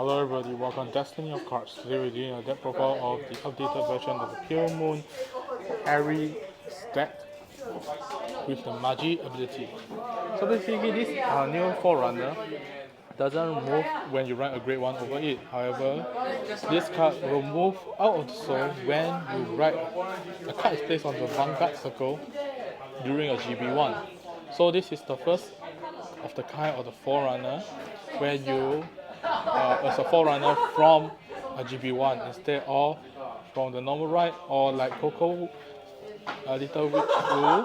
Hello everybody, welcome to Destiny of Cards. Today we're doing a deck profile of the updated version of the Pure Moon Harri deck with the Magia ability. So basically this new Forerunner doesn't move when you run a Great One over it. However, this card will move out of the soul when you write a card is placed on the Vanguard circle during a GB1. So this is the first of the kind of the Forerunner where you as a Forerunner from a GB1 instead of from the normal ride or like Coco Little Witch Rule.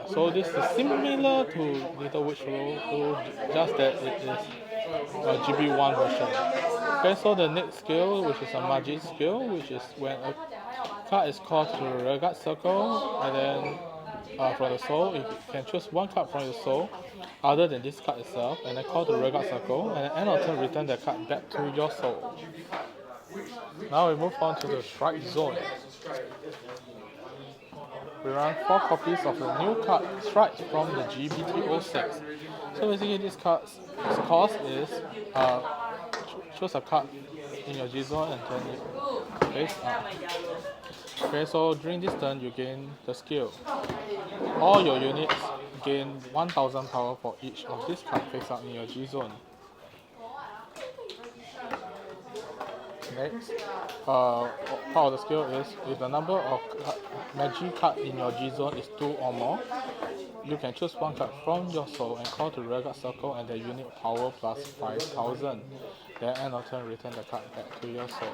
So this is similar to Little Witch Rule, just that it is a GB1 version. Okay, so the next skill, which is a Magia skill, which is when a card is called to the Vanguard circle, and then from the soul, you can choose one card from your soul other than this card itself, and then call to the Vanguard circle, and at the end of turn return that card back to your soul. Now we move on to the Strike Zone. We run 4 copies of the new card Strike from the GBT06. So basically this card's cost is choose a card in your G zone and turn it face up. Okay, so during this turn you gain the skill. All your units gain 1000 power for each of these cards face up in your G zone. Next, part of the skill is if the number of magic card in your G zone is 2 or more, you can choose one card from your soul and call to the Vanguard circle and the unit power plus 5000. Then end of turn return the card back to your soul.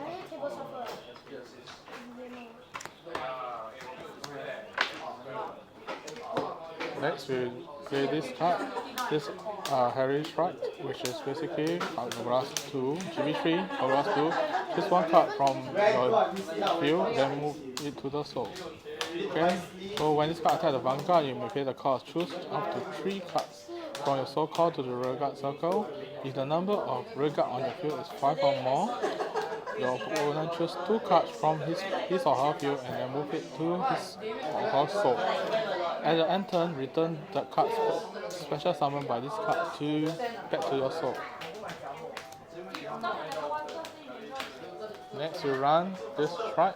Next we play this card, this Harri Strike, which is basically Glass 2, GB3, Glass 2. Choose one card from your field, then move it to the soul. Okay, so when this card attacks the Vanguard, you may pay the cost. Choose up to 3 cards from your soul call to the Vanguard circle. If the number of Vanguard on your field is 5 or more, your opponent choose 2 cards from his or her field and then move it to his or her soul. At the end turn, return the card special summoned by this card back to your soul. Next, you run this Strike.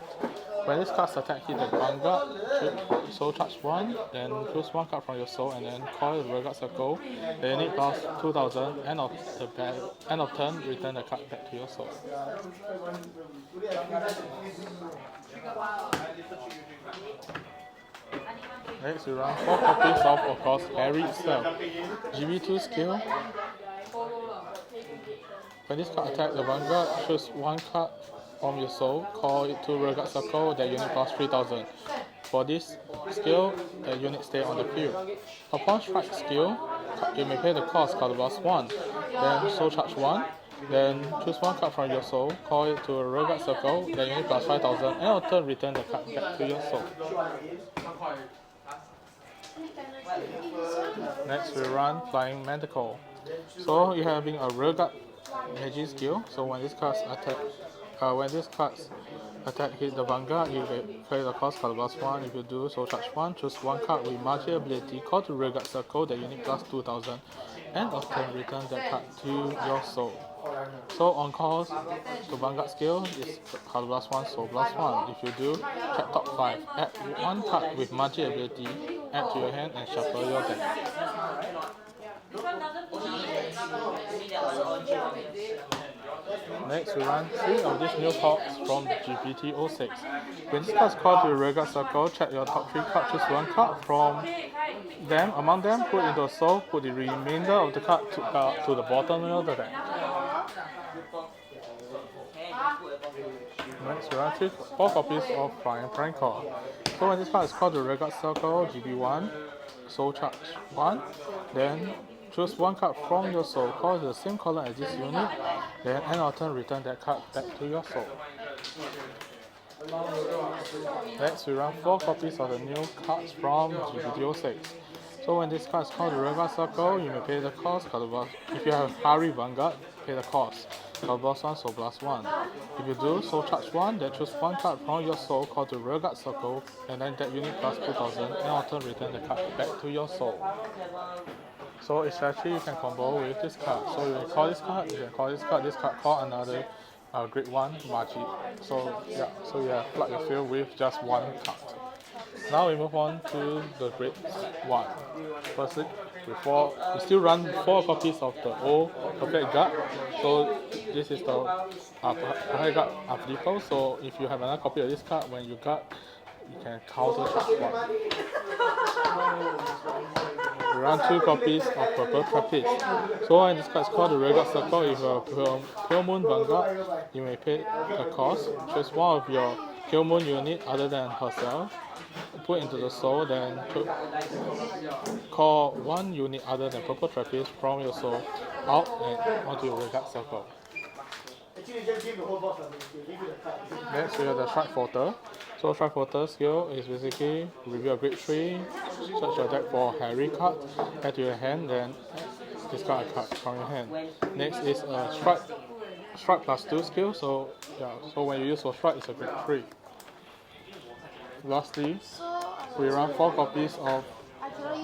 When this card's attack hit the Vanguard, soul charge 1, then choose one card from your soul and then call the Vanguard circle. The unit costs 2000, end of turn, return the card back to your soul. Next, you run 4 copies of course, Harri itself. GB2 skill. When this card attacks the Vanguard, choose one card from your soul, call it to Vanguard circle, that unit costs 3000. For this skill, the unit stay on the field. Upon Strike skill, you may pay the cost, card plus 1, then soul charge 1, then choose one card from your soul, call it to a Vanguard circle, the unit plus 5000, and on turn return the card back to your soul. Next we run Flying Manticore. So you having a Vanguard Magia skill. So when this card's attack hit the Vanguard, you play the cost card plus 1. If you do, so charge 1, choose one card with Magia ability, call to Vanguard circle, the unit plus 2000. End of turn, return that card to your soul. So on calls, the Vanguard skill is card plus 1, soul plus 1. If you do, check top 5. Add one card with Magia ability, add to your hand and shuffle your deck. Next, we run 3 of these new cards from GPT06. When this card is called to the Vanguard circle, check your top 3 cards, choose one card from them. Among them, put into a soul, put the remainder of the card to the bottom of the deck. Next, we run 4 copies of Flying Pranker. So when this card is called to the Vanguard circle, GB1, soul charge 1, then choose one card from your soul, call the same color as this unit, then end of turn return that card back to your soul. Next, we run 4 copies of the new cards from GPT06. So when this card is called the Vanguard circle, you may pay the cost. If you have Harri Vanguard, pay the cost. Card plus 1, soul plus 1. If you do, soul charge 1, then choose one card from your soul called the Vanguard circle, and then that unit plus 2000, and on turn return the card back to your soul. So essentially you can combo with this card. So you can call this card, you can call this card call another grade 1 Magia. So yeah, so you have plug and fill with just one card. Now we move on to the grade 1. Firstly, we still run 4 copies of the old perfect guard. So this is the perfect guard of default. So if you have another copy of this card, when you guard, you can counter charge 1. We run 2 copies of purple trapeze. So when this card is called the Vanguard Circle, if you have Pure Moon Vanguard, you may pay a cost. Choose one of your Pure Moon unit other than herself. Put into the soul, then call one unit other than purple trapeze from your soul out and onto your Vanguard Circle. Next we have the Strike Porter. So Strike Porter skill is basically review a grade 3, search your deck for Harri card, add to your hand, then discard a card from your hand. Next is a Strike plus 2 skill, so yeah, so when you use for Strike it's a grade 3. Lastly, we run 4 copies of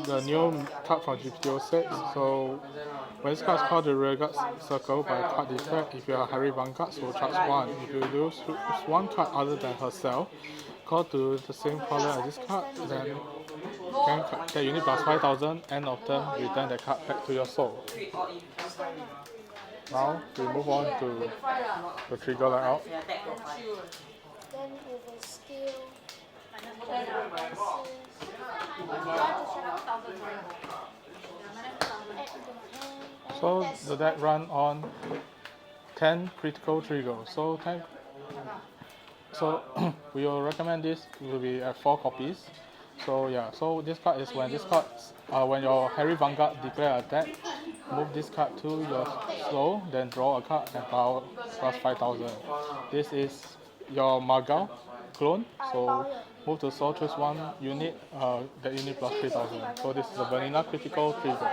the new card from GPTO6. So when this card is called the Vanguard Circle by card defect, if you are Harri Vanguard, so charge 1. If you lose one card other than herself, call to the same color as this card, then get unit plus 5,000, end of turn, return the card back to your soul. Now we move on to the trigger layout. Then with the skill, so the deck run on 10 critical triggers. So we will recommend this will be at 4 copies. So yeah, so this card is when this card, when your Harri Vanguard declare attack, move this card to your slow, then draw a card and power plus 5,000. This is your Magia clone. So move to soul, choose one unit, that unit plus 3,000. So this is a vanilla critical trigger.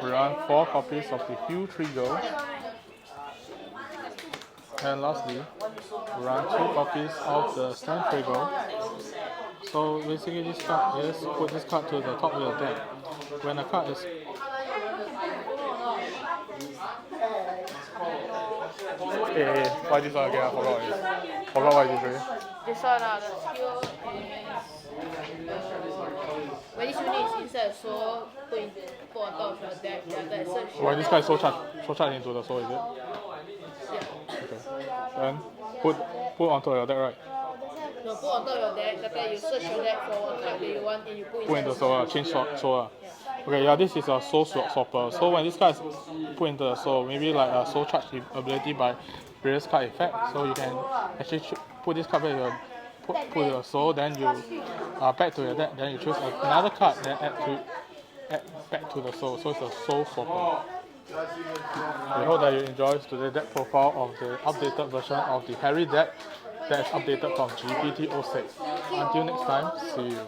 We run 4 copies of the Hue trigger. And lastly, we run 2 copies of the Stand trigger. So basically this card is put this card to the top of your deck. When a card is why this one again? I forgot what it is. This one, the skill is when this unit is inside the soul, put on top of your deck, then search. When this guy is soul charge into the soul, is it? Yeah. Okay. Then put onto your deck, right? No, put on top of your deck, then you search your deck for what card that you want, and you put Into the soul, change soul. Okay, yeah, this is a soul swapper. So when this guy is put into the soul, maybe like a soul charge ability by previous card effect, so you can actually put this card back to your put your soul, then you back to your deck, then you choose another card, then add back to the soul. So it's a soul swapper. We hope that you enjoyed today's deck profile of the updated version of the Harri deck that is updated from GPT-06. Until next time, see you.